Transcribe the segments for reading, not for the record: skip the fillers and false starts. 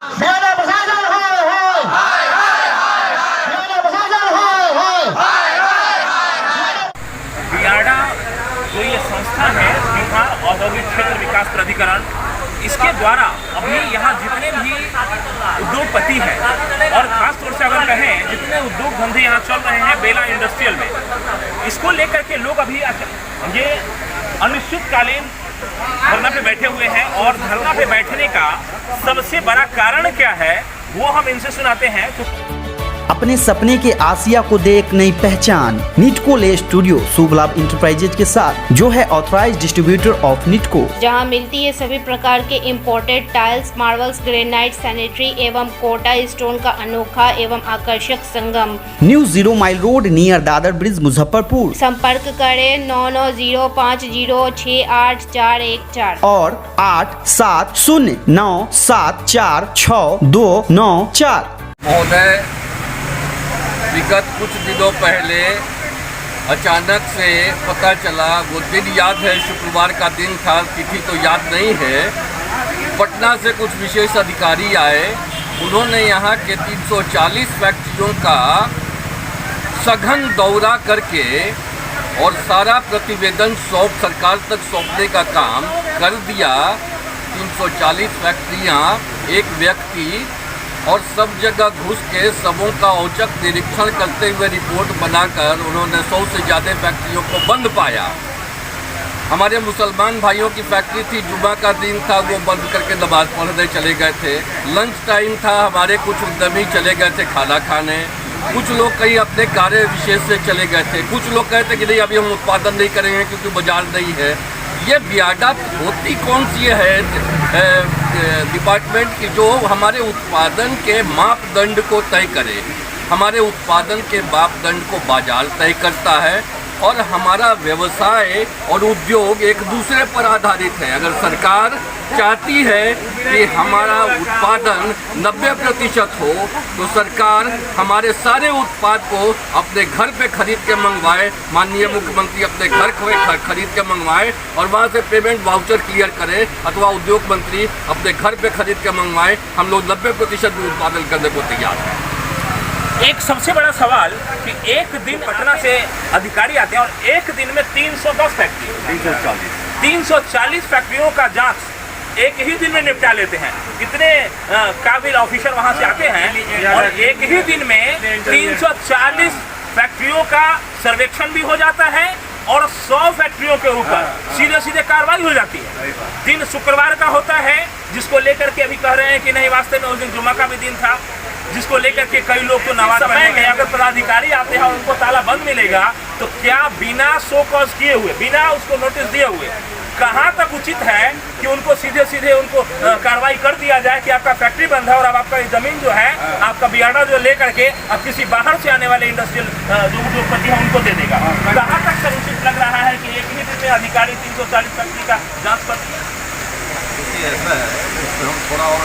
बियाडा जो ये संस्था है, बिहार औद्योगिक क्षेत्र विकास प्राधिकरण, इसके द्वारा अभी यहाँ जितने भी उद्योगपति हैं और खास तौर से अगर कहें जितने उद्योग धंधे यहाँ चल रहे हैं बेला इंडस्ट्रियल में, इसको लेकर के लोग अभी ये अनिश्चितकालीन धरना पे बैठे हुए हैं। और धरना पे बैठने का सबसे बड़ा कारण क्या है वो हम इनसे सुनाते हैं। अपने सपने के आसिया को दे एक नई पहचान। नीटको ले स्टूडियो शुभ लाभ इंटरप्राइजेज के साथ, जो है ऑथराइज डिस्ट्रीब्यूटर ऑफ नीटको, जहां मिलती है सभी प्रकार के imported tiles, marbles, granite, sanitary एवं कोटा स्टोन का अनोखा एवं आकर्षक संगम। New 0 mile road near Dadar bridge Muzaffarpur. संपर्क करें 9905068414 और 8709746294। महोदय, विगत कुछ दिनों पहले अचानक से पता चला, वो दिन याद है, शुक्रवार का दिन था, तिथि तो याद नहीं है। पटना से कुछ विशेष अधिकारी आए, उन्होंने यहाँ के 340 फैक्ट्रियों का सघन दौरा करके और सारा प्रतिवेदन सरकार तक सौंपने का काम कर दिया। 340 फैक्ट्रियाँ, एक व्यक्ति, और सब जगह घुस के सबों का औचक निरीक्षण करते हुए रिपोर्ट बनाकर उन्होंने 100 से ज़्यादा फैक्ट्रियों को बंद पाया। हमारे मुसलमान भाइयों की फैक्ट्री थी, जुम्मा का दिन था, वो बंद करके नमाज पढ़ने चले गए थे। लंच टाइम था, हमारे कुछ उद्यमी चले गए थे खाना खाने। कुछ लोग कहीं अपने कार्य विशेष से चले गए थे। कुछ लोग कहते कि नहीं अभी हम उत्पादन नहीं करेंगे क्योंकि बाजार नहीं है। ये बियाडा होती कौन सी है डिपार्टमेंट की जो हमारे उत्पादन के मापदंड को तय करे। हमारे उत्पादन के मापदंड को बाजार तय करता है और हमारा व्यवसाय और उद्योग एक दूसरे पर आधारित है। अगर सरकार चाहती है कि हमारा उत्पादन 90% हो तो सरकार हमारे सारे उत्पाद को अपने घर पे खरीद के मंगवाए, माननीय मुख्यमंत्री अपने घर खरीद के मंगवाए और वहाँ से पेमेंट वाउचर क्लियर करे, अथवा उद्योग मंत्री अपने घर पे खरीद के मंगवाए। हम लोग 90% भी उत्पादन करने को तैयार हैं। एक सबसे बड़ा सवाल कि एक दिन पटना से अधिकारी आते हैं और एक दिन में 310 फैक्ट्री 340 फैक्ट्रियों का जांच एक ही दिन में निपटा लेते हैं। कितने काबिल ऑफिसर वहां से आते हैं और एक ही दिन में 340 फैक्ट्रियों का सर्वेक्षण भी हो जाता है और 100 फैक्ट्रियों के ऊपर सीधे कार्रवाई हो जाती है। दिन शुक्रवार का होता है, जिसको लेकर के अभी कह रहे हैं कि नहीं वास्तव में उस दिन जुम्मा का भी दिन था, जिसको लेकर के कई लोग तो नमाज पढ़ेंगे। अगर पदाधिकारी आते हैं और उनको ताला बंद मिलेगा तो क्या बिना शो कॉज किए हुए, बिना उसको नोटिस दिए हुए, कहाँ तक उचित है कि उनको सीधे उनको कार्रवाई कर दिया जाए कि आपका फैक्ट्री बंद है और अब आपका जमीन जो है, आपका बियाडा जो लेकर के अब किसी बाहर से आने वाले इंडस्ट्रियल जो उद्योगपति हैं उनको दे देगा। कहाँ तक सर उचित लग रहा है कि एक ही दिन में अधिकारी 340 फैक्ट्री का जाँच कर? ऐसा है, हम थोड़ा और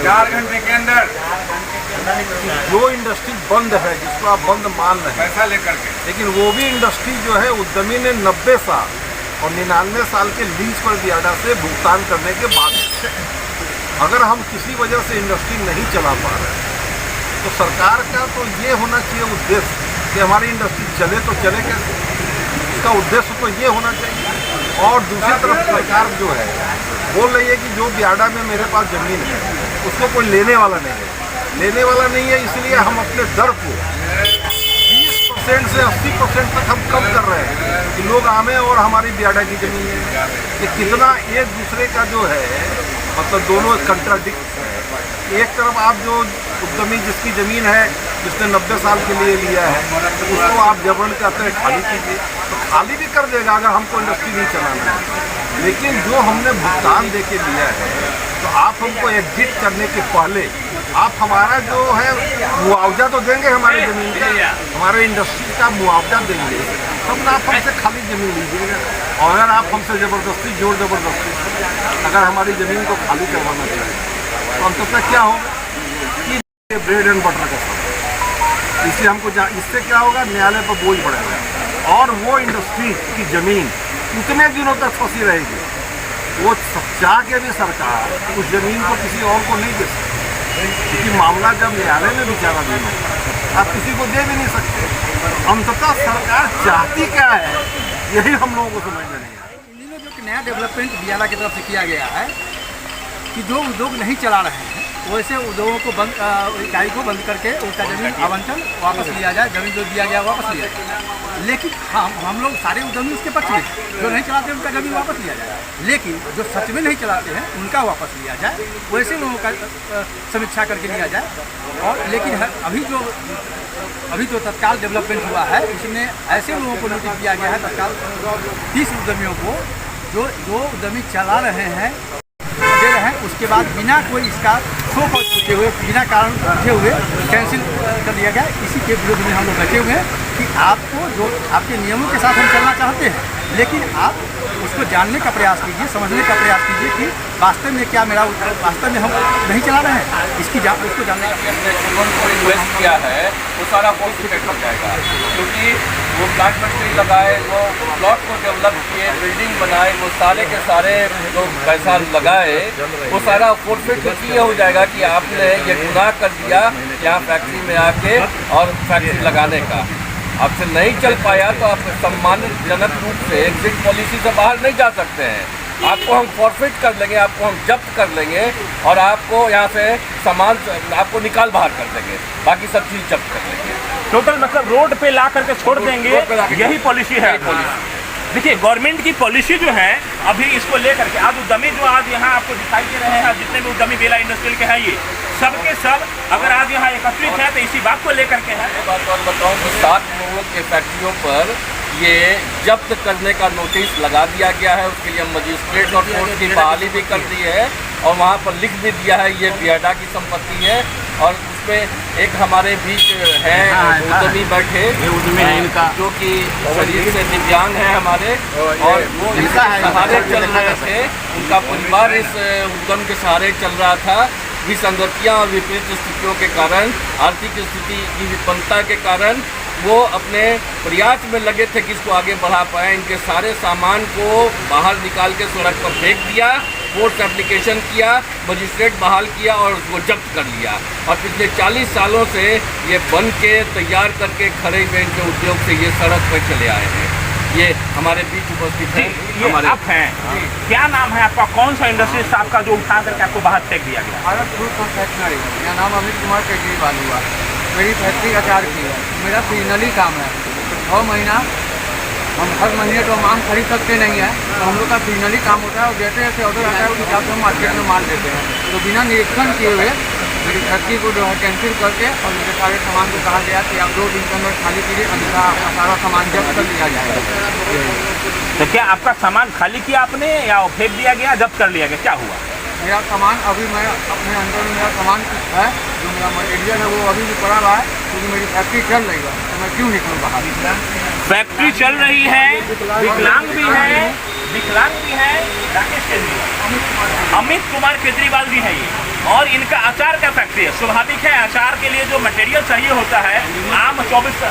4 घंटे के अंदर जो इंडस्ट्री बंद है, जिसको आप बंद मान रहे हैं पैसा लेकर के, लेकिन वो भी इंडस्ट्री जो है उद्यमी ने 90 साल और 99 साल के लीज पर बियाडा से भुगतान करने के बाद, अगर हम किसी वजह से इंडस्ट्री नहीं चला पा रहे हैं तो सरकार का तो ये होना चाहिए उद्देश्य कि हमारी इंडस्ट्री चले तो चले कैसे, इसका उद्देश्य तो ये होना चाहिए। और दूसरी तरफ सरकार जो है बोल रही है कि जो बियाडा में मेरे पास ज़मीन है उसको कोई लेने वाला नहीं है, इसलिए हम अपने दर को 20% से 80% तक हम कम कर रहे हैं कि लोग आवे और हमारी बियाडा की ज़मीन है। ये कितना एक दूसरे का जो है, मतलब दोनों कंट्राडिक्ट है। एक तरफ आप जो उद्यमी जिसकी ज़मीन है, जिसने 90 साल के लिए लिया है, तो उसको आप जबरन कहते हैं खाली कीजिए, तो खाली भी कर देगा अगर हमको इंडस्ट्री नहीं चलाना है। लेकिन जो हमने भुगतान दे के लिया है, तो आप हमको एग्जिट करने के पहले आप हमारा जो है मुआवजा तो देंगे, हमारी ज़मीन का, हमारे इंडस्ट्री का मुआवजा देंगे, तब ना आप हमसे खाली ज़मीन लीजिएगा। और अगर आप हमसे ज़बरदस्ती जोर ज़बरदस्ती अगर हमारी ज़मीन को खाली करवाना चाहिए तो अंततः क्या होगा कि ब्रेड एंड बटर का सवाल। इसलिए हमको इससे क्या होगा, न्यायालय पर बोझ बढ़ेगा और वो इंडस्ट्री की ज़मीन कितने दिनों तक फंसी रहेगी। वो चाह के भी सरकार उस जमीन को किसी और को नहीं दे सकती, क्योंकि मामला जब न्यायालय में विचाराधीन होता आप किसी को दे भी नहीं सकते। अंततः सरकार चाहती क्या है, यही हम लोगों को समझ में नहीं आया। जो नया डेवलपमेंट बियाला की तरफ से किया गया है कि जो उद्योग नहीं चला रहे हैं वैसे उद्योगों को बंद, इकाई को बंद करके उसका जमीन आवंटन वापस लिया जाए, जमीन जो दिया गया वापस लिया जाए। लेकिन हम लोग सारे उद्यमी उसके पक्ष में, जो नहीं चलाते उनका जमीन वापस लिया जाए, लेकिन जो सच में नहीं चलाते हैं उनका वापस लिया जाए, वैसे लोगों का समीक्षा करके लिया जाए। और लेकिन अभी जो तत्काल डेवलपमेंट हुआ है उसमें ऐसे लोगों को नोटिस दिया गया है, तत्काल 30 उद्यमियों को जो उद्यमी चला रहे हैं दे रहे हैं, उसके बाद बिना कोई इसका शो कॉज पूछे हुए, बिना कारण पूछे हुए कैंसिल कर दिया गया। इसी के विरोध में हम लोग बचे हुए हैं कि आपको जो आपके नियमों के साथ हम चलना चाहते हैं, लेकिन आप उसको जानने का प्रयास कीजिए, समझने का प्रयास कीजिए कि वास्तव में क्या वास्तव में हम नहीं चला रहे हैं, उसको जानने का को इन्वेस्ट किया है वो सारा फॉर्फिट हो जाएगा, क्योंकि वो प्लांट फैक्ट्री लगाए, वो प्लॉट को डेवलप किए, बिल्डिंग बनाए, वो सारे के सारे जो पैसा लगाए वो सारा फॉर्फिट इसलिए हो जाएगा कि आपने ये गुनाह कर दिया यहाँ फैक्ट्री में आके और फैक्ट्री लगाने का। आपसे नहीं चल पाया तो आप सम्मानजनक रूप से एग्जिट पॉलिसी से बाहर नहीं जा सकते हैं। आपको हम फॉरफिट कर लेंगे, आपको हम जब्त कर लेंगे और आपको यहाँ से सामान आपको निकाल बाहर कर देंगे, बाकी सब चीज़ जब्त कर लेंगे। टोटल मतलब रोड पे ला करके छोड़ देंगे, यही पॉलिसी है। देखिए गवर्नमेंट की पॉलिसी जो है अभी इसको लेकर के आज उद्यमी जो आज यहाँ आपको दिखाई दे रहे हैं, जितने भी उद्यमी बेला इंडस्ट्रियल के हैं ये सबके सब अगर आज यहाँ एकत्रित है तो इसी बात को लेकर के है। बात और बताऊँ कि 7 लोगों के फैक्ट्रियों पर ये जब्त करने का नोटिस लगा दिया गया है, उसके लिए मजिस्ट्रेट और कोर्ट की बहाली भी कर दी है और वहाँ पर लिख भी दिया है ये बियाडा की संपत्ति है। और उसमें एक हमारे बीच है उद्यमी बैठे जो कि शरीर से दिव्यांग हैं हमारे और वो इसके सहारे चल रहे थे, उनका परिवार इस उद्यम के सहारे चल रहा था। विसंगतियाँ और विपरीत स्थितियों के कारण, आर्थिक स्थिति की विपन्नता के कारण वो अपने प्रयास में लगे थे कि इसको आगे बढ़ा पाए। इनके सारे सामान को बाहर निकाल के सड़क पर फेंक दिया, कोर्ट एप्लीकेशन किया, मजिस्ट्रेट बहाल किया और उसको जब्त कर लिया। और पिछले 40 सालों से ये बन के तैयार करके खड़े हुए इनके उद्योग से ये सड़क पर चले आए हैं। ये हमारे बीच उपस्थित है। ये आप हैं, क्या नाम है आपका, कौन सा इंडस्ट्री आपका जो उठा करके आपको बाहर फेंक दिया गया? Bharat fruit confectionery. मेरा नाम अमित कुमार केजरीवाल हुआ। मेरी फैक्ट्री अचार की है, मेरा सीजनली काम है। 6 महीना हम हर महीने तो हम आम खरीद सकते नहीं है, तो हम लोग का सीजनली काम होता है और जैसे जैसे ऑर्डर आता है उस हिसाब से हम मार्केट में माल देते हैं। तो बिना निरीक्षण किए हुए मेरी फैक्ट्री को जो है कैंसिल करके और मेरे सारे सामान को कहा गया कि आप 2 दिन के अंदर खाली कीजिए, अन्यथा आपका सारा सामान जब्त कर लिया जाएगा। तो क्या आपका सामान खाली किया आपने या फेंक दिया गया, जब्त कर लिया गया, क्या हुआ? मेरा सामान अभी मैं अपने अंदर में मेरा सामान है, जो मेरा मटेरियल है वो अभी भी पड़ा हुआ है, क्योंकि मेरी फैक्ट्री चल रही है तो मैं क्यों निकलूँ बाहर। फैक्ट्री चल रही है, विकलांग भी है, राकेश केजरीवाल, अमित कुमार केजरीवाल भी है ये, और इनका अचार का फैक्ट्री है। स्वाभाविक है अचार के लिए जो मटेरियल चाहिए होता है, आम 24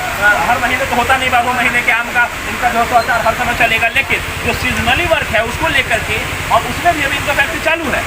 हर महीने तो होता नहीं, 12 महीने के आम का इनका जो है अचार हर समय चलेगा, लेकिन जो सीजनली वर्क है उसको लेकर के और उसमें भी अभी इनका फैक्ट्री चालू है।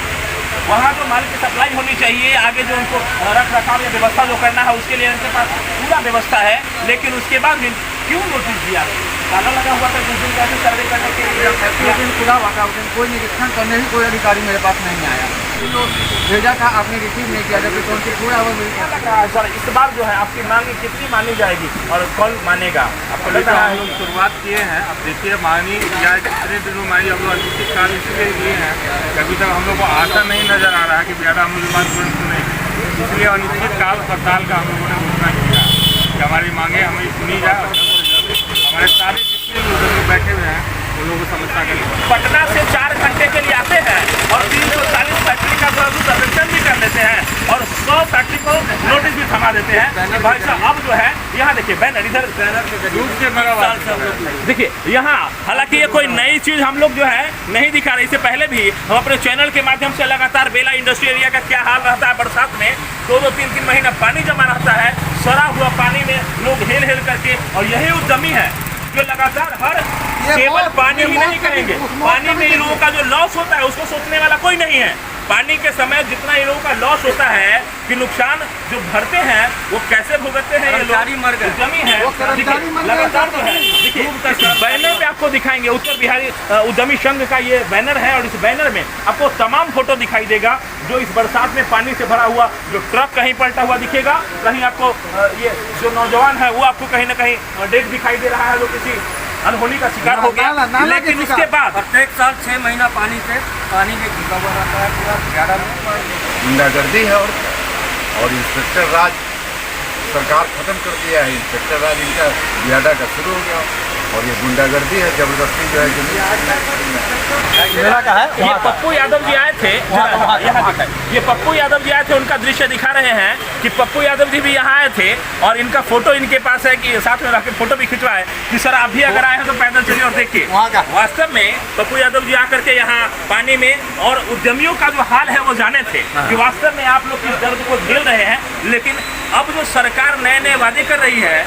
वहाँ जो माल की सप्लाई होनी चाहिए, आगे जो उनको रख रखाव या व्यवस्था जो करना है उसके लिए इनके पास पूरा व्यवस्था है, लेकिन उसके बाद भी क्यों नोटिस दिया? ताला लगा हुआ था जिस दिन कैसे सर्वे करने के लिए, उस दिन खुला हुआ था, उस दिन कोई निरीक्षण करने ही कोई अधिकारी मेरे पास नहीं आया। तो भेजा था, आपने रिसीव नहीं किया, जबकि कौन सी पूरा हुआ मिल गया। सर इस बार जो है आपकी मांग कितनी मानी जाएगी और कौन मानेगा आपको लगता है? हम लोग शुरुआत किए हैं, अब देखिए मांगी जाए कितने दिन में मांगी। हम लोग अनिश्चितकाल इसलिए लिए हैं कि अभी तक हम लोग को आशा नहीं नजर आ रहा है कि बियाडा हम लोग बात तुरंत सुनेगी, इसलिए अनिश्चितकाल हड़ताल का हम लोगों ने घोषणा किया कि हमारी मांगे हमें सुनी जाए और हमारे सारे जितने लोग बैठे हुए हैं उन लोगों को समस्या के लिए पटना से 4 घंटे के लिए आते हैं और 340 फैक्ट्री का सर्वेक्षण भी कर लेते हैं और 100 फैक्ट्री को नोटिस भी थमा देते हैं कि भाई साहब अब जो है यहाँ देखिए बैनर, इधर देखिए यहाँ, हालांकि ये कोई नई चीज़ हम लोग जो है नहीं दिखा रहे। इससे पहले भी हम अपने चैनल के माध्यम से लगातार बेला इंडस्ट्री एरिया का क्या हाल रहता है, बरसात में 2-2, 3-3 महीना पानी जमा रहता है, सड़ा हुआ पानी में लोग हेल करके, और यही उद्यमी है जो लगातार हर केवल पानी ही नहीं करेंगे, पानी में इन लोगों का जो लॉस होता है उसको सोचने वाला कोई नहीं है। पानी के समय जितना इन लोगों का लॉस होता है कि नुकसान जो भरते हैं वो कैसे भुगतते हैं ये लोग, मर गए, उद्यमी है लगातार तो है। देखिए बैनर पे आपको दिखाएंगे उत्तर बिहारी उद्यमी संघ का ये बैनर है और इस बैनर में आपको तमाम फोटो दिखाई देगा जो इस बरसात में पानी से भरा हुआ जो ट्रक कहीं पलटा हुआ दिखेगा, कहीं आपको ये जो नौजवान है वो आपको कहीं ना कहीं डेड दिखाई दे रहा है जो किसी अनहोनी का शिकार हो गया। लेकिन उसके बाद प्रत्येक साल 6 महीना पानी से पानी में घिरा हुआ रहता है पूरा ग्यारह में। गुंडागर्दी है और इंस्पेक्टर राज सरकार खत्म कर दिया है। इंस्पेक्टर राज इनका बियाडा का शुरू हो गया और ये गुंडागर्दी है, जबरदस्ती जो है मेरा का है ये पप्पू यादव जी आए थे, यहाँ दिखाए, ये पप्पू यादव जी आए थे, उनका दृश्य दिखा रहे हैं कि पप्पू यादव जी भी यहाँ आए थे और इनका फोटो इनके पास है कि साथ में रख के फोटो भी खिंचवाए कि सर आप भी अगर आए हैं तो पैदल चलिए और देखिए। वास्तव में पप्पू यादव जी आकर के यहाँ पानी में और उद्यमियों का जो हाल है वो जाने थे कि वास्तव में आप लोग किस दर्द को झेल रहे हैं। लेकिन अब जो सरकार नए नए वादे कर रही है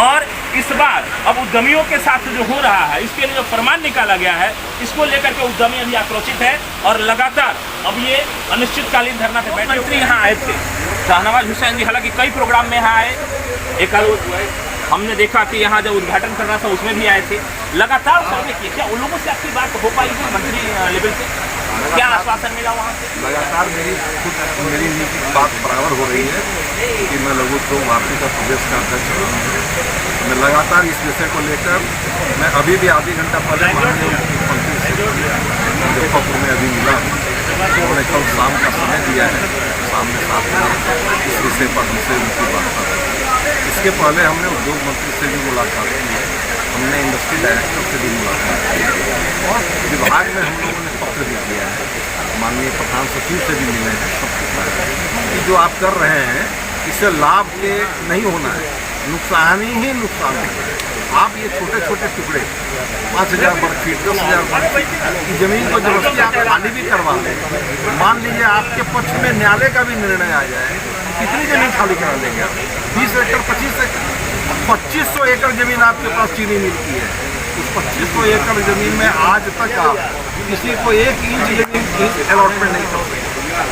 और इस बार अब उद्यमियों के साथ जो हो रहा है इसके लिए जो फरमान निकाला गया है इसको लेकर के उद्यमी अभी आक्रोशित है और लगातार अब ये अनिश्चितकालीन धरना पे बैठे। मंत्री यहाँ आए थे शाहनवाज हुसैन जी, हालांकि कई प्रोग्राम में यहाँ आए, एक हमने देखा कि यहाँ जब उद्घाटन कर रहा था उसमें भी आए थे, लगातार सर्वे किए। क्या उन लोगों से आपकी बात हो पाई थी मंत्री लेवल से? क्या आश्वासन मिला वहाँ से? लगातार मेरी बात बराबर हो रही है कि मैं लघु उद्योग भारती का प्रदेश का अध्यक्ष हूँ। मैं लगातार इस विषय को लेकर मैं अभी भी आधी घंटा पहले माननीय मुख्यमंत्री से मुजफ्फरपुर में अभी मिला, उन्होंने कल शाम का समय दिया है, शाम में 7 बजे इस विषय पर हमसे उनकी बात कर। इसके पहले हमने उद्योग मंत्री से भी मुलाकात की है, हमने इंडस्ट्री डायरेक्टर से भी मुलाकात की है और विभाग में हम लोगों ने पत्र भी दिया है, माननीय प्रधान सचिव से भी मिले हैं। सबको कहा है कि जो आप कर रहे हैं इससे लाभ के नहीं होना है, नुकसान ही नुकसान है। आप ये छोटे छोटे टुकड़े 5000 वर्ग फीट 10,000 वर्ग फीट की जमीन को जबरदस्ती आप खाली भी करवा लें, मान लीजिए आपके पक्ष में न्यायालय का भी निर्णय आ जाए, कितनी जमीन खाली करा लेंगे आप? 20 एकड़ 25 एकड़ 2500 एकड़ जमीन आपके पास चीनी मिल की है। उस 2500 एकड़ जमीन में आज तक आप किसी को 1 इंच जमीन अलॉटमेंट नहीं कर सकते।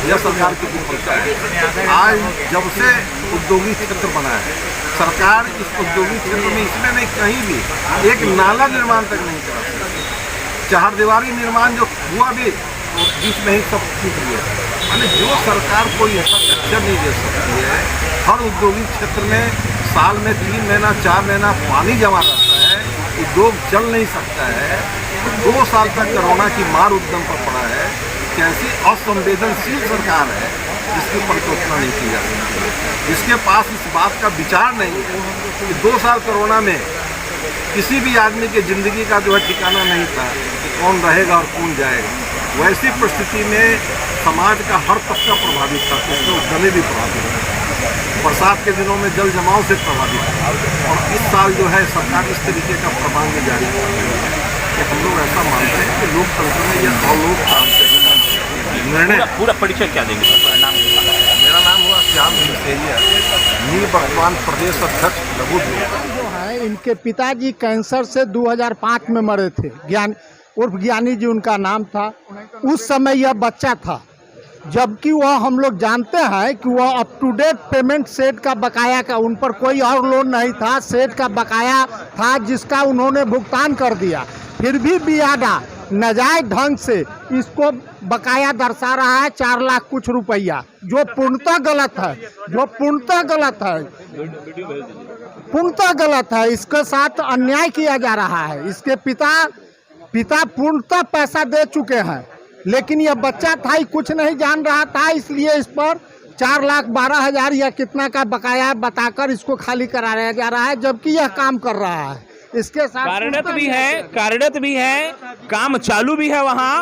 यह सरकार की विफलता है। आज जब से औद्योगिक क्षेत्र बना है सरकार इस औद्योगिक क्षेत्र में इसमें नहीं कहीं भी एक नाला निर्माण तक नहीं करा सकती। चारदीवारी निर्माण जो हुआ भी बीच में ही सब टूट गया। यानी जो सरकार कोई इंफ्रास्ट्रक्चर नहीं दे सकती है, हर औद्योगिक क्षेत्र में साल में 3 महीना 4 महीना पानी जमा रहता है, उद्योग चल नहीं सकता है। 2 साल तक कोरोना की मार उद्यम पर पड़ा है। कैसी असंवेदनशील सरकार है जिसकी परिकल्पना नहीं की जा सकती, जिसके पास इस बात का विचार नहीं है कि 2 साल कोरोना में किसी भी आदमी के ज़िंदगी का जो है ठिकाना नहीं था कि कौन रहेगा और कौन जाएगा। वैसी परिस्थिति में समाज का हर तबका प्रभावित था, उसमें उद्यमी भी प्रभावित था। बरसात के दिनों में जल जमाव से प्रभावित था और इस साल जो है सरकार इस तरीके का प्रबंध जारी कर रही है कि हम लोग ऐसा मानते हैं कि लोकतंत्र में यह अवलोक काम से निर्णय। पूरा परिचय क्या देंगे सर? नाम मेरा नाम हुआ श्याम सिंह, वर्तमान प्रदेश अध्यक्ष लघु उद्योग। जो है इनके पिताजी कैंसर से 2005 में मरे थे, उर्फ ज्ञानी जी उनका नाम था। उस समय यह बच्चा था, जबकि वह हम लोग जानते हैं कि वह अप टू डेट पेमेंट सेठ का बकाया का, उन पर कोई और लोन नहीं था, सेठ का बकाया था जिसका उन्होंने भुगतान कर दिया। फिर भी बियाडा नाजायज ढंग से इसको बकाया दर्शा रहा है 4 लाख कुछ रुपया, जो पूर्णतः गलत है, पूर्णतः गलत है। इसके साथ अन्याय किया जा रहा है। इसके पिता पूर्णतः पैसा दे चुके हैं, लेकिन यह बच्चा था ही कुछ नहीं जान रहा था, इसलिए इस पर 4,12,000 या कितना का बकाया बताकर इसको खाली कराया जा रहा है, जबकि यह काम कर रहा है। इसके साथ कार्यरत भी है, काम चालू भी है वहाँ,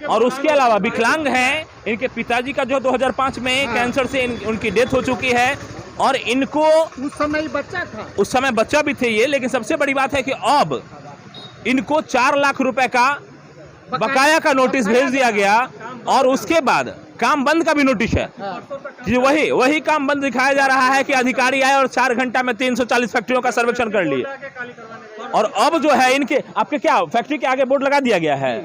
और उसके अलावा विकलांग है। इनके पिताजी का जो 2005 में कैंसर से उनकी डेथ हो चुकी है और इनको उस समय बच्चा था, उस समय बच्चा भी थे ये। लेकिन सबसे बड़ी बात है कि अब इनको 4 लाख रुपए का बकाया का नोटिस भेज दिया गया और उसके बाद काम बंद का भी नोटिस है। वही काम बंद दिखाया जा रहा है कि अधिकारी आए और 4 घंटा में 340 फैक्ट्रियों का सर्वेक्षण कर लिए। और अब जो है इनके आपके क्या फैक्ट्री के आगे बोर्ड लगा दिया गया है,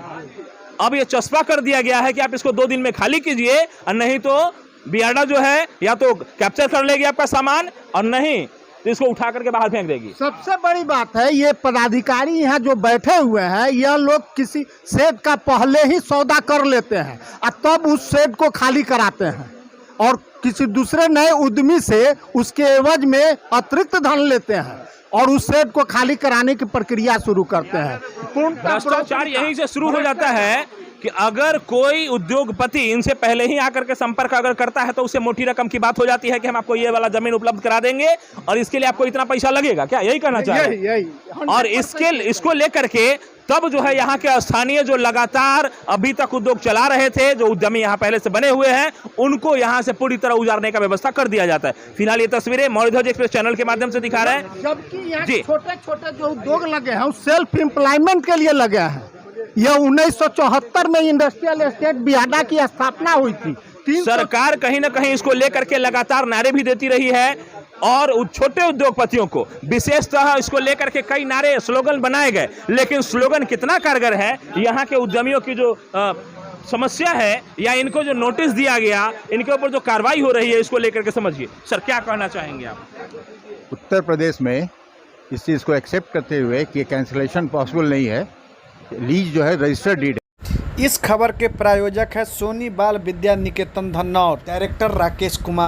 अब ये चस्पा कर दिया गया है कि आप इसको 2 दिन में खाली कीजिए और नहीं तो बियाडा जो है या तो कैप्चर कर लेगी आपका सामान और नहीं तो इसको उठा करके बाहर फेंक देगी। सबसे बड़ी बात है ये पदाधिकारी यहाँ जो बैठे हुए हैं यह लोग किसी शेड का पहले ही सौदा कर लेते हैं और तब उस शेड को खाली कराते हैं और किसी दूसरे नए उद्यमी से उसके एवज में अतिरिक्त धन लेते हैं और उस शेड को खाली कराने की प्रक्रिया शुरू करते हैं। भ्रष्टाचार यहीं से शुरू हो जाता है कि अगर कोई उद्योगपति इनसे पहले ही आकर के संपर्क अगर करता है तो उसे मोटी रकम की बात हो जाती है कि हम आपको ये वाला जमीन उपलब्ध करा देंगे और इसके लिए आपको इतना पैसा लगेगा, क्या यही कहना चाहिए? और इसको लेकर के तब जो है यहाँ के स्थानीय जो लगातार अभी तक उद्योग चला रहे थे, जो उद्यमी यहाँ पहले से बने हुए हैं, उनको यहाँ से पूरी तरह उजारने का व्यवस्था कर दिया जाता है। फिलहाल ये तस्वीरें मौर्यध्वज एक्सप्रेस चैनल के माध्यम से दिखा रहे हैं। जबकि यहाँ छोटे छोटे जो उद्योग लगे हैं सेल्फ एम्प्लॉयमेंट के लिए लगे हैं। यह 1974 में इंडस्ट्रियल एस्टेट बियाडा की स्थापना हुई थी। सरकार कहीं ना कहीं इसको लेकर के लगातार नारे भी देती रही है और छोटे उद्योगपतियों को विशेषतः इसको लेकर के कई नारे स्लोगन बनाए गए, लेकिन स्लोगन कितना कारगर है, यहाँ के उद्यमियों की जो समस्या है या इनको जो नोटिस दिया गया, इनके ऊपर जो कार्रवाई हो रही है, इसको लेकर के समझिए। सर क्या कहना चाहेंगे आप? उत्तर प्रदेश में इस चीज़ को एक्सेप्ट करते हुए कि कैंसिलेशन पॉसिबल नहीं है, लीज जो है रजिस्टर्ड डीड है। इस खबर के प्रायोजक है सोनी बाल विद्या निकेतन धन्नौर, डायरेक्टर राकेश कुमार।